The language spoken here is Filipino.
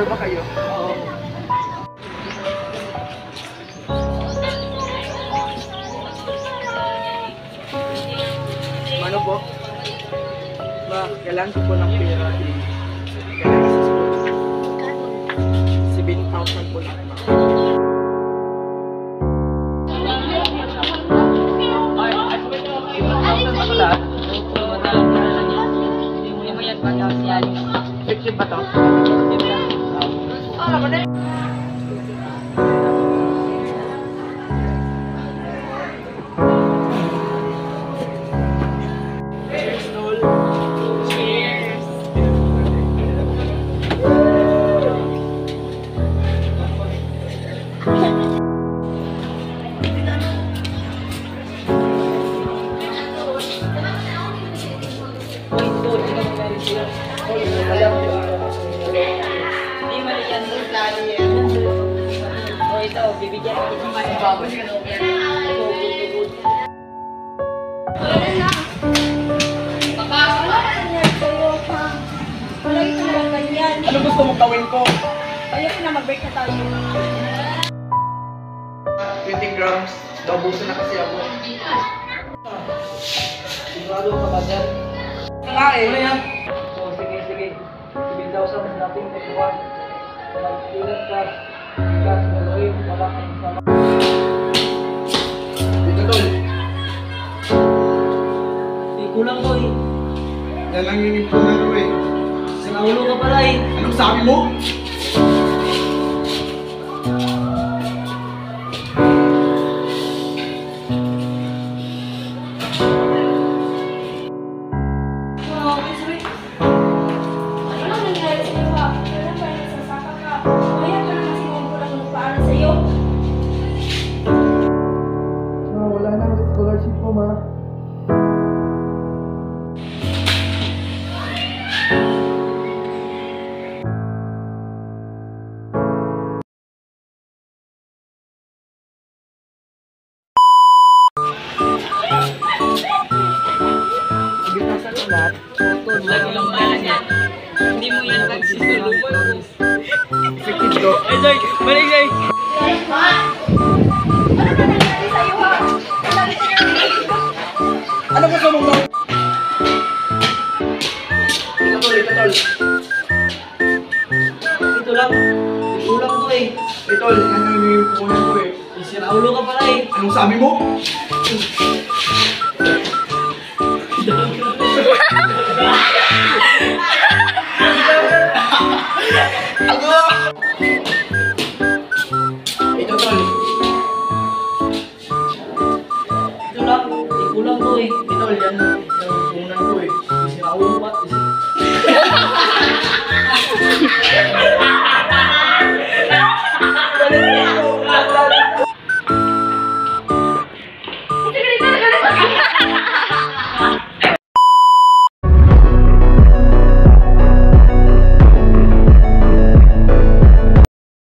Sure ba kayo? Oo. Ano po? Ba, kailangan ko po ng pera. Kailangan sa school. 7,000 po lang. Effective ba ito? Ah, naman eh. Hindi mali yan doon, lalo yan. O ito, bibigyan ko ng mas bago siya ng Ano gusto mong gawin ko? Ayoko na, mag-break na tayo. 20 grams. Naubusan na kasi ako. Sigurado ka ba dyan? Nga eh. Ano yan? O sige, sige. 7,000 natin pagkuhan. Mag-ingat ka. Gas, galoy, wala kang sama. Dito tol. Di kulang to eh. Yan lang yung ipunan ko eh. Sa ulo ka pala eh. Anong sabi mo? Wala na ang scholarship ko, ma. Bitasan ulat. Lagi lang pala niya. Hindi mo yan pagsisulungan. Fikid ko. Ay, Zay! Balik, Zay! Ano gusto mong gawin? Ito tol, ito tol. Ito lang. Di kulang to eh. Ito tol, yan lang yung ipunan ko eh. Sira ulo ka pala eh. Anong sabi mo? Ano?